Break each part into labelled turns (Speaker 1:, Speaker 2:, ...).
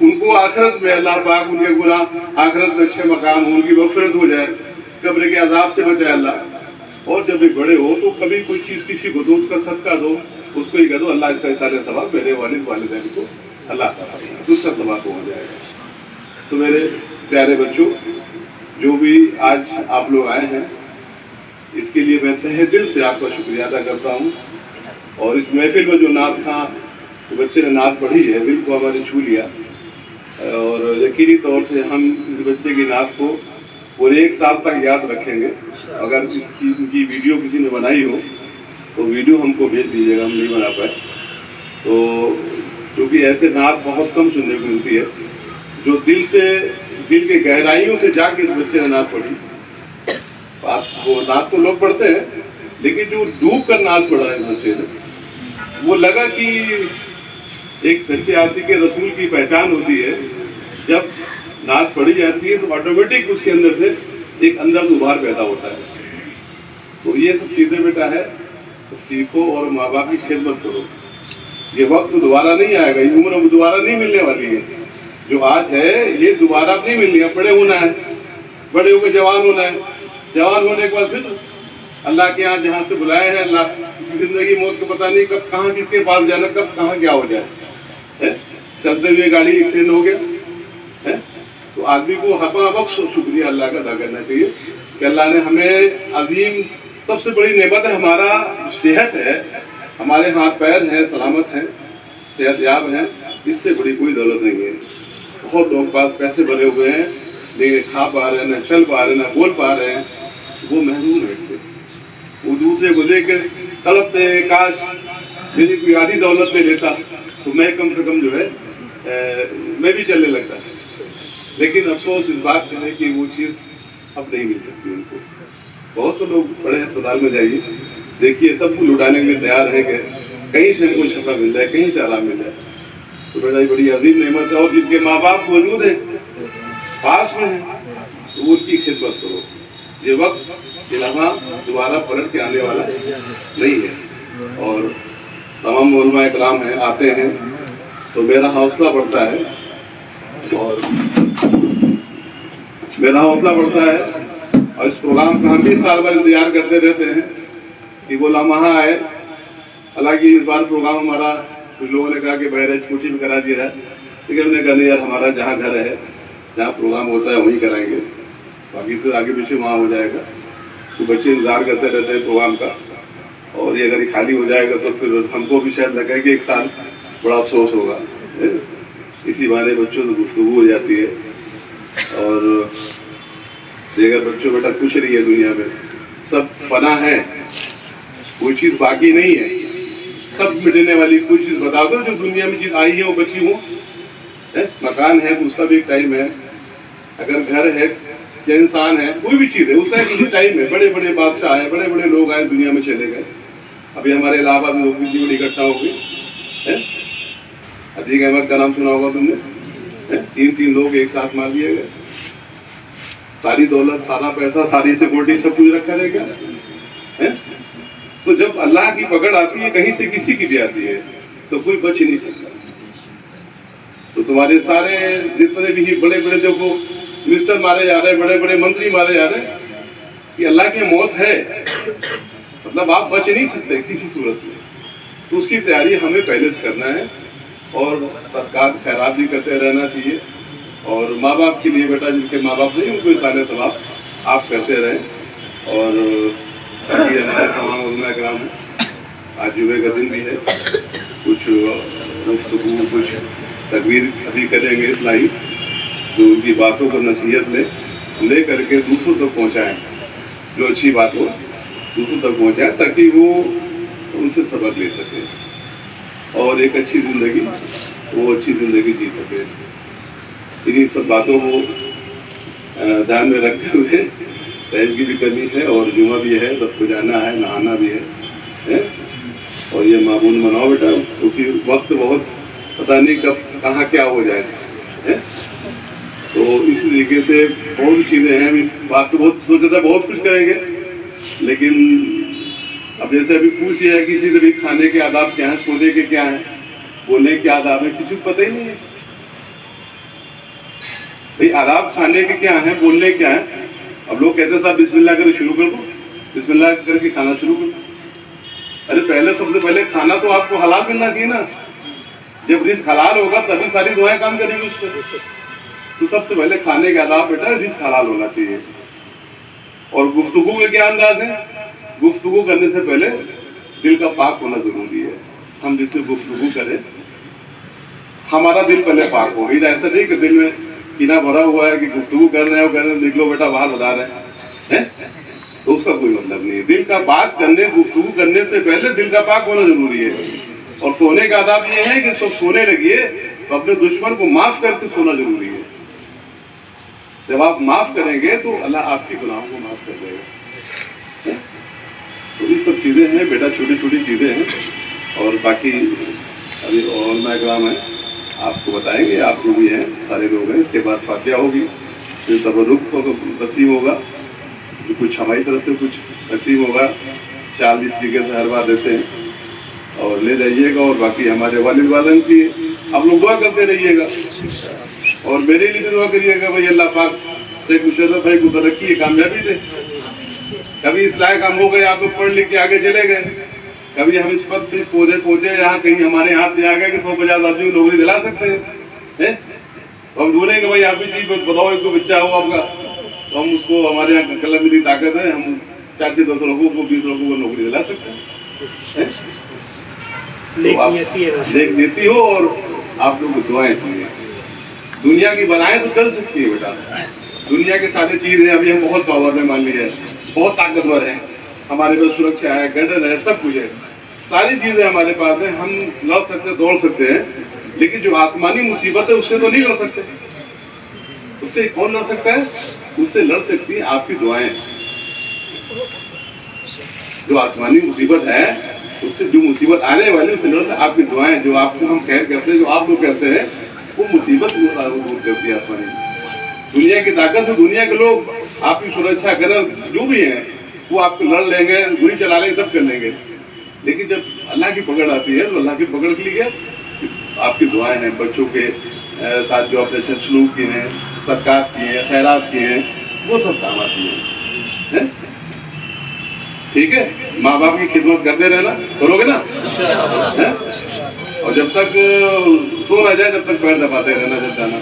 Speaker 1: ان کو آخرت میں اللہ پاک ان کے گناہ آخرت میں اچھے مقام ہو، ان کی مغفرت ہو جائے، قبر کے عذاب سے بچائے اللہ۔ اور جب بھی بڑے ہو تو کبھی کوئی چیز کسی کو دو، اس کا صدقہ دو، اس کو ہی کہہ دو اللہ اس کا سارے ثواب میرے والد والدین کو اللہ تعالیٰ اس کا ثواب ہو جائے گا۔ تو میرے پیارے بچوں، جو بھی آج آپ لوگ آئے ہیں اس کے لیے میں تہہ دل سے آپ کا شکریہ ادا کرتا ہوں۔ اور اس محفل میں جو نعت تھا بچے نے نعت پڑھی ہے، دل کو ہمارے چھو لیا، اور یقینی طور سے ہم اس بچے کی نعت کو پورے 1 سال تک یاد رکھیں گے۔ اگر اس کی ویڈیو کسی نے بنائی ہو تو ویڈیو ہم کو بھیج دیجیے گا، ہم نہیں بنا پائے تو، کیونکہ ایسے نعت بہت کم سننے کو ملتی ہے جو دل کے گہرائیوں سے جا کے اس بچے نے نعت پڑھی۔ وہ نعت تو لوگ پڑھتے ہیں لیکن جو ڈوب کر نعت پڑھا ہے اس بچے نے، وہ لگا کہ ایک سچے عاشق رسول کی پہچان ہوتی ہے، جب نعت پڑھی جاتی ہے تو آٹومیٹک اس کے اندر سے ایک اندر غبار پیدا ہوتا ہے۔ تو یہ سب چیزیں بیٹا ہے، سیکھو اور ماں باپ کی خدمت کرو۔ یہ وقت دوبارہ نہیں آئے گا، یہ عمر دوبارہ نہیں ملنے والی ہے، جو آج ہے یہ دوبارہ نہیں ملنی ہے۔ بڑے ہونا ہے، بڑے ہو کے جوان ہونا ہے، جوان ہونے کے بعد پھر اللہ کے یہاں جہاں سے بلائے ہیں اللہ، زندگی موت کو پتہ نہیں کب کہاں کس کے پاس جانا، کب کہاں کیا ہو جائے۔ چلتے ہوئے گاڑی ایکسیڈنٹ ہو گیا تو آدمی کو ہر وقت شکریہ اللہ کا ادا کرنا چاہیے کہ اللہ نے ہمیں عظیم، سب سے بڑی نعمت ہے ہمارا صحت ہے، ہمارے ہاتھ پیر ہیں، سلامت ہیں، صحت یاب ہیں، اس سے بڑی کوئی دولت نہیں ہے۔ بہت لوگ پاس پیسے بھرے ہوئے ہیں لیکن کھا پا رہے ہیں، نہ چل پا رہے ہیں، نہ بول پا رہے ہیں، وہ محروم ہے اس سے۔ وہ دوسرے کو لے کے تڑپتے ہیں، کاش میری کوئی آدھی دولت میں لیتا تو میں کم سے کم جو ہے میں بھی چلنے لگتا۔ لیکن افسوس اس بات کا ہے کہ وہ چیز اب نہیں مل سکتی ان کو۔ بہت سے لوگ بڑے اسپتال میں جائیے، دیکھیے سب کو لٹانے کے لیے تیار ہے کہ کہیں سے کوئی شفا مل جائے، کہیں سے آرام مل جائے۔ تو بیٹا یہ بڑی عظیم نعمت ہے، اور جن کے ماں باپ موجود ہیں، پاس میں ہیں، تو ان کی خدمت کرو۔ یہ وقت یہ لمحہ دوبارہ پلٹ کے آنے والا نہیں ہے۔ اور تمام علماء اکرام ہیں، آتے ہیں تو میرا حوصلہ بڑھتا ہے، اور میرا حوصلہ بڑھتا ہے، اور اس پروگرام کا ہم بھی سال بھر انتظار کرتے رہتے ہیں کہ وہ لمحہ آئے۔ حالانکہ اس بار پروگرام ہمارا کچھ لوگوں نے کہا کہ بہرحال چھوٹی میں کرا دیا ہے، لیکن ہم نے کہا نہیں یار، ہمارا جہاں گھر ہے، جہاں پروگرام ہوتا ہے وہیں کرائیں گے، باقی پھر آگے پیچھے وہاں ہو جائے گا۔ تو بچے انتظار کرتے رہتے ہیں پروگرام کا، اور یہ اگر خالی ہو جائے گا تو پھر ہم کو بھی شاید لگے کہ 1 سال بڑا افسوس ہوگا۔ اسی بارے بچوں سے گفتگو ہو جاتی ہے، اور دیگر بچوں بیٹا کچھ نہیں ہے دنیا میں، سب فنا ہے، کوئی چیز باقی نہیں ہے، سب مٹنے والی کوئی چیز بتا دو جو دنیا میں چیز آئی ہے وہ بچی ہو۔ مکان ہے اس کا بھی ایک ٹائم ہے، اگر گھر ہے یا انسان ہے، کوئی بھی چیز ہے اس کا ایک ٹائم ہے۔ بڑے بڑے بادشاہ ہیں، بڑے بڑے لوگ آئے دنیا میں چلے گئے، ابھی ہمارے الہ آباد میں لوگ بھی بڑی اکٹھا ہو گئی۔ عتیق احمد کا نام سنا ہوگا تم نے، 3 لوگ ایک ساتھ مار دیے گئے، ساری دولت، سارا پیسہ، ساری سیکورٹی سب کچھ رکھا رہے گا۔ تو جب اللہ کی پکڑ آتی ہے کہیں سے کسی کی بھی آتی ہے تو کوئی بچ ہی نہیں سکتا۔ تو تمہارے سارے جتنے بھی بڑے بڑے جو منسٹر مارے جا رہے ہیں، بڑے بڑے منتری مارے جا رہے ہیں، کہ اللہ کی موت ہے، مطلب آپ بچ نہیں سکتے کسی صورت میں۔ تو اس کی تیاری ہمیں پہلے سے کرنا ہے، اور صدقات خیرات بھی کرتے رہنا چاہیے۔ اور ماں باپ کے لیے بیٹا جن کے ماں باپ نہیں ان کو سارے ثواب آپ کرتے رہیں۔ اور یہ ہمارے تمام علماء کرام ہیں، آج جمعے کا دن بھی ہے، کچھ گفتگو، کچھ تقریر ابھی کریں گے اصلاحی، جو ان کی باتوں کو نصیحت لے کر کے دوسروں تک پہنچائیں، جو اچھی بات ہو دوسروں تک پہنچائیں تاکہ وہ ان سے سبق لے سکیں اور ایک اچھی زندگی، وہ اچھی زندگی جی سکے۔ انہیں سب باتوں کو دھیان میں رکھتے ہوئے تہجد بھی کرنی ہے، اور جمعہ بھی ہے، سب کو جانا ہے، نہانا بھی ہے، اور یہ معمول مناؤ بیٹا، کیونکہ وقت بہت پتہ نہیں کب کہاں کیا ہو جائے۔ تو اس طریقے سے بہت چیزیں ہیں، بات تو بہت سوچا تھا بہت کچھ کریں گے، لیکن اب جیسے ابھی پوچھ لیا کسی سے بھی کھانے کے آداب کیا ہیں، سونے کے کیا ہیں، بولنے کے آداب ہیں، کسی کو پتہ ہی نہیں ہے۔ بھائی آداب کھانے کے کیا ہیں، بولنے کیا ہیں؟ اب لوگ کہتے ہیں صاحب بسم اللہ کر شروع کر دو، بسم اللہ کر کے کھانا شروع کر دو. ارے پہلے سب سے پہلے کھانا تو آپ کو حلال ملنا چاہیے نا. جب رزق حلال ہوگا تبھی ساری دعائیں کام کریں گی اس پہ. تو سب سے پہلے کھانے کے آداب بیٹا رزق حلال ہونا چاہیے. اور گفتگو کے کیا انداز ہے؟ گفتگو کرنے سے پہلے دل کا پاک ہونا ضروری ہے. ہم جس سے گفتگو کریں ہمارا دل پہلے پاک ہو. ایسا نہیں کہ دل میں کینہ بھرا ہوا ہے کہ گفتگو کر رہے ہیں اور کہہ رہے ہیں نکلو بیٹا باہر بتا رہے ہیں، تو اس کا کوئی مطلب نہیں ہے. دل کا بات کرنے گفتگو کرنے سے پہلے دل کا پاک ہونا ضروری ہے. اور سونے کا آداب یہ ہے کہ سب سونے لگیے تو اپنے دشمن کو معاف کر کے سونا ضروری ہے. جب آپ معاف کریں گے تو اللہ آپ کی گناہوں کو معاف کر دے گا. تو یہ سب چیزیں ہیں بیٹا، چھوٹی چھوٹی چیزیں ہیں. اور باقی ابھی علماء اکرام ہیں، آپ کو بتائیں گے، آپ جو بھی ہیں سارے لوگ ہیں. اس کے بعد فاتحہ ہوگی، پھر تبرک تقسیم ہوگا، کچھ ہماری طرف سے کچھ تقسیم ہوگا. 40 طریقے سے ہر بار دیتے ہیں اور لے جائیے گا. اور باقی ہمارے والد والدین کی آپ لوگ دعا کرتے رہیے گا. اور میرے لیے بھی دعا کریے گا بھائی اللہ پاک شیخ مشرف بھائی کو ترقی کامیابی دے. کبھی اس لائق ہم ہو گئے، آپ لوگ پڑھ لکھ کے آگے چلے گئے. کبھی ہم اس پد پہ پہنچے یہاں کہیں ہمارے ہاتھ میں آ گیا کہ 150 آدمی کو نوکری دلا سکتے ہیں. تو ہم ڈھونڈیں گے بھائی آپ بھی چیز بتاؤ، ایک کو بچہ ہو آپ کا، تو ہم اس کو ہمارے یہاں قلم میری طاقت ہے، ہم 400-10 لوگوں کو 20 لوگوں کو نوکری دلا سکتے ہیں. نیک نیتی ہو اور آپ لوگ کو دعائیں چاہیے. دنیا کی بلائیں تو چل سکتی ہے بیٹا، دنیا کے سارے چیزیں ابھی ہم بہت پاور میں مان لیجیے، بہت طاقتور ہیں، ہمارے پاس سرکشا ہے، گنڈن ہے، سب کچھ ہے، ساری چیزیں ہمارے پاس ہیں. ہم لڑ سکتے دوڑ سکتے ہیں، لیکن جو آسمانی مصیبت ہے اس سے تو نہیں لڑ سکتے. اس سے کون لڑ سکتا ہے؟ اس سے لڑ سکتی ہیں آپ کی دعائیں. جو آسمانی مصیبت ہے اس سے، جو مصیبت آنے والی اس سے لڑ سکتے آپ کی دعائیں. جو آپ کو ہم خیر کرتے ہیں، جو آپ لوگ کرتے ہیں، وہ مصیبت دور کرتی ہے آسمانی. دنیا کی طاقت سے دنیا کے لوگ آپ کی سرکشا کریں جو بھی ہیں وہ آپ کو لڑ لیں گے، گولی چلا لیں گے، سب کر لیں گے. لیکن جب اللہ کی پکڑ آتی ہے تو اللہ کی پکڑ کے لیے آپ کی دعائیں ہیں. بچوں کے ساتھ جو اپنے سلوک کیے ہیں، صدقات کیے ہیں، خیرات کیے ہیں، وہ سب کام آتی ہیں. ٹھیک ہے، ماں باپ کی خدمت کرتے رہنا، کرو گے نا. اور جب تک سو نہ جائے جب تک پیر دباتے رہنا جب جانا.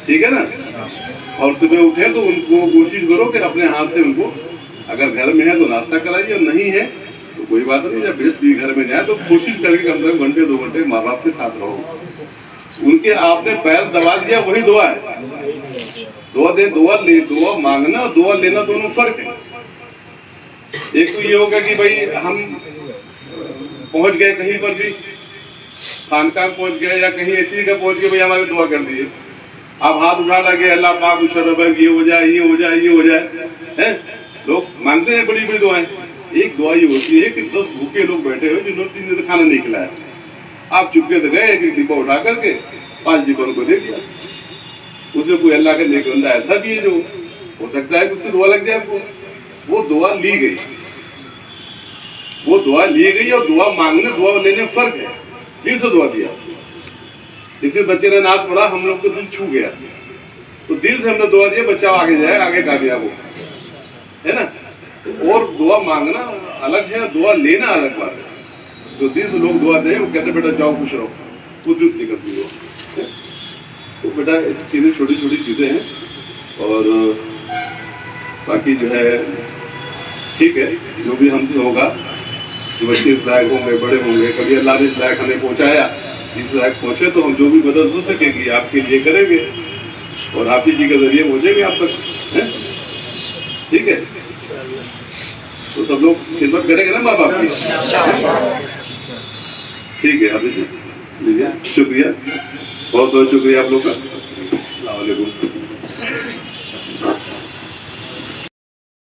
Speaker 1: ٹھیک ہے نا. اور صبح اٹھے تو ان کو کوشش کرو کہ اپنے ہاتھ سے ان کو، اگر گھر میں ہے تو ناشتہ کرائیے، اور نہیں ہے تو کوئی بات نہیں. جب بھی گھر میں جائے تو کوشش کر کے کم سے کم گھنٹے 2 گھنٹے ماں باپ کے ساتھ رہو. ان کے آپ نے پیر دبا دیا وہی دعا ہے. دعا مانگنا اور دعا لینا دونوں فرق ہے. ایک تو یہ ہوگا کہ بھائی ہم پہنچ گئے کہیں پر بھی، خانقاہ پہنچ گئے یا کہیں ایسی جگہ پہنچ گئے، بھائی ہماری دعا کر دیجیے. آپ ہاتھ اٹھا لگے اللہ پاک مشرف ہے، یہ ہو جائے، یہ ہو جائے، یہ ہو جائے. لوگ مانگتے ہیں بڑی بڑی دعائیں. ایک دعا یہ ہوتی ہے کہ 10 بھوکے لوگ بیٹھے ہوئے جنہوں نے 3 دن کھانا نہیں کھلایا، آپ چپکے سے گئے، ایک ڈبہ اٹھا کر کے 5 ڈبوں کو دے دیا. اس میں کوئی اللہ کا نیک بندہ ایسا بھی ہے جو ہو سکتا ہے کہ اس کی دعا لگ جائے آپ کو. وہ دعا لی گئی، وہ دعا لی گئی. اور دعا مانگنے دعا لینے فرق ہے. دل سے دعا دیا، جسے بچے نے نعت پڑھا، ہم لوگ کو دل چھو گیا تو دل سے ہم نے دعا دیا، بچہ آگے جائے، آگے کا دیا وہ ہے نا. اور دعا مانگنا الگ ہے، دعا لینا الگ بات ہے. جو دل سے لوگ دعا دیں وہ کہتے بیٹا جاؤ خوش رہو، وہ دل سے نکلتی ہو. تو بیٹا ایسی چیزیں چھوٹی چھوٹی چیزیں ہیں. اور باقی جو ہے ٹھیک ہے، جو بھی ہم سے ہوگا، جو بچے اس لائق ہوں گے، بڑے ہوں گے، کبھی اللہ نے اس لائق ہمیں پہنچایا، اس لائق پہنچے تو ہم جو بھی مدد ہو سکے گی آپ کے لیے کریں گے، اور آپ ہی جی کے ذریعے پہنچیں گے آپ تک. ٹھیک ہے، تو سب لوگ خدمت کریں گے نا ماں باپ کی. ٹھیک ہے ابھی جی، شکریہ، بہت بہت شکریہ آپ لوگ کا. السلام علیکم.